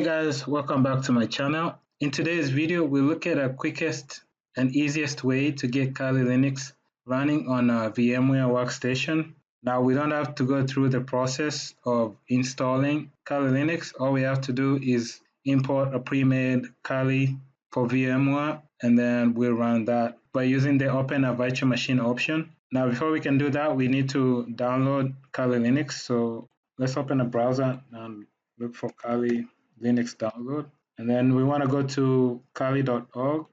Guys, welcome back to my channel. In today's video, we'll look at a quickest and easiest way to get Kali Linux running on a VMware Workstation. Now, we don't have to go through the process of installing Kali Linux. All we have to do is import a pre-made Kali for VMware, and then we'll run that by using the Open a Virtual Machine option. Now, before we can do that, we need to download Kali Linux. So let's open a browser and look for Kali Linux download, and then we want to go to kali.org.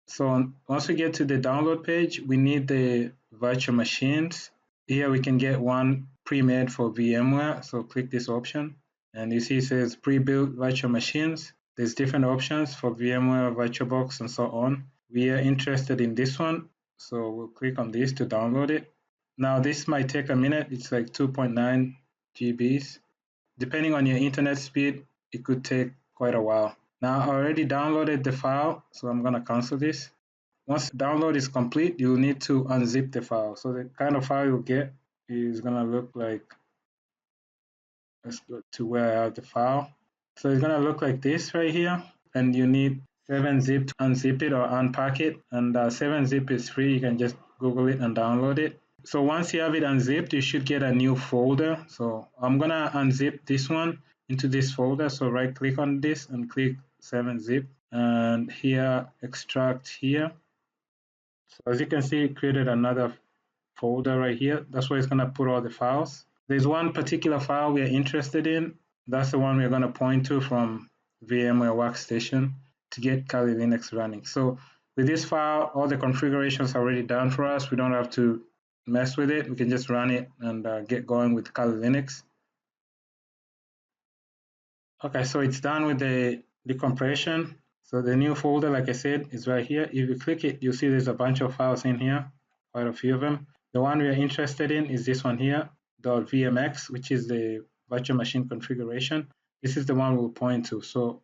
So once we get to the download page, we need the virtual machines. Here we can get one pre-made for VMware, so click this option, and you see it says pre-built virtual machines. There's different options for VMware, VirtualBox, and so on. We are interested in this one, so we'll click on this to download it. Now this might take a minute. It's like 2.9 GBs. Depending on your internet speed, it could take quite a while. Now I already downloaded the file, so I'm going to cancel this. Once the download is complete, you'll need to unzip the file. So the kind of file you'll get is going to look like, let's go to where I have the file. So it's going to look like this right here, and you need 7-zip to unzip it or unpack it, and 7-zip is free. You can just Google it and download it. So once you have it unzipped, you should get a new folder. So I'm going to unzip this one into this folder. So right click on this and click 7-zip, and here extract here. So as you can see, it created another folder right here. That's where it's going to put all the files. There's one particular file we are interested in. That's the one we're going to point to from VMware Workstation to get Kali Linux running. So with this file, all the configurations are already done for us. We don't have to mess with it. We can just run it and get going with Kali Linux. Okay, so it's done with the decompression. So the new folder, like I said, is right here. If you click it, you'll see there's a bunch of files in here, quite a few of them. The one we are interested in is this one here, .vmx, which is the virtual machine configuration. This is the one we'll point to. So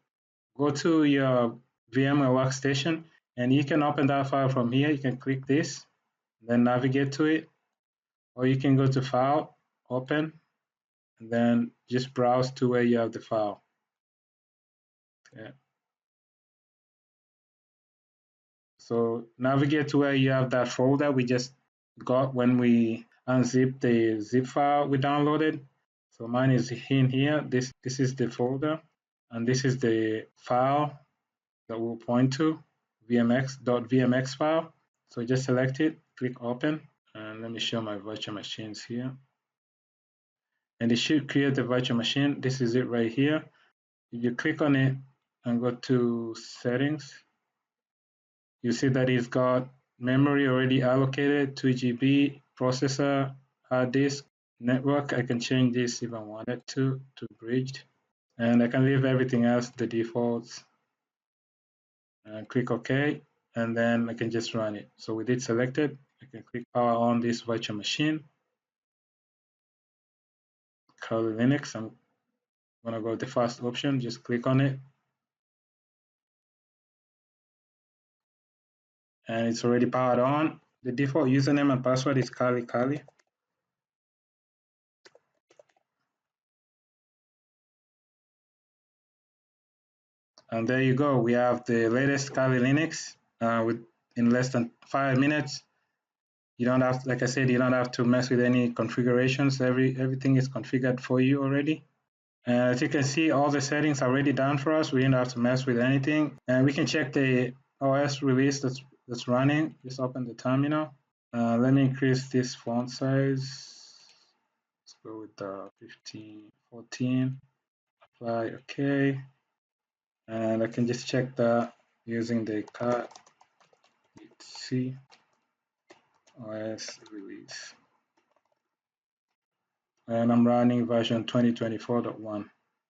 go to your VMware Workstation, and you can open that file from here. You can click this, then navigate to it, or you can go to File, Open, and then just browse to where you have the file. Okay. So navigate to where you have that folder we just got when we unzipped the zip file we downloaded. So mine is in here. This is the folder, and this is the file that we'll point to, .vmx file. So just select it, click Open, and let me show my virtual machines here. And it should create the virtual machine. This is it right here. If you click on it and go to Settings, you see that it's got memory already allocated, 2 GB, processor, hard disk, network. I can change this if I wanted to bridged. And I can leave everything else, the defaults, and click OK. And then I can just run it. So with it selected, I can click power on this virtual machine. Kali Linux, I'm going to go with the first option, just click on it. And it's already powered on. The default username and password is Kali. And there you go. We have the latest Kali Linux in less than 5 minutes. You don't have, like I said, you don't have to mess with any configurations. Everything is configured for you already. And as you can see, all the settings are already done for us. We didn't have to mess with anything. And we can check the OS release that's running. Just open the terminal. Let me increase this font size. Let's go with the 14. Apply OK. And I can just check that using the cat C OS release. And I'm running version 2024.1.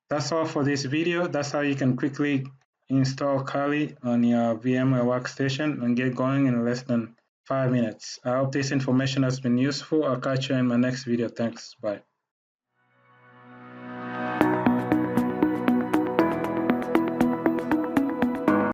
That's all for this video. That's how you can quickly install Kali on your VMware Workstation and get going in less than 5 minutes. I hope this information has been useful. I'll catch you in my next video. Thanks. Bye.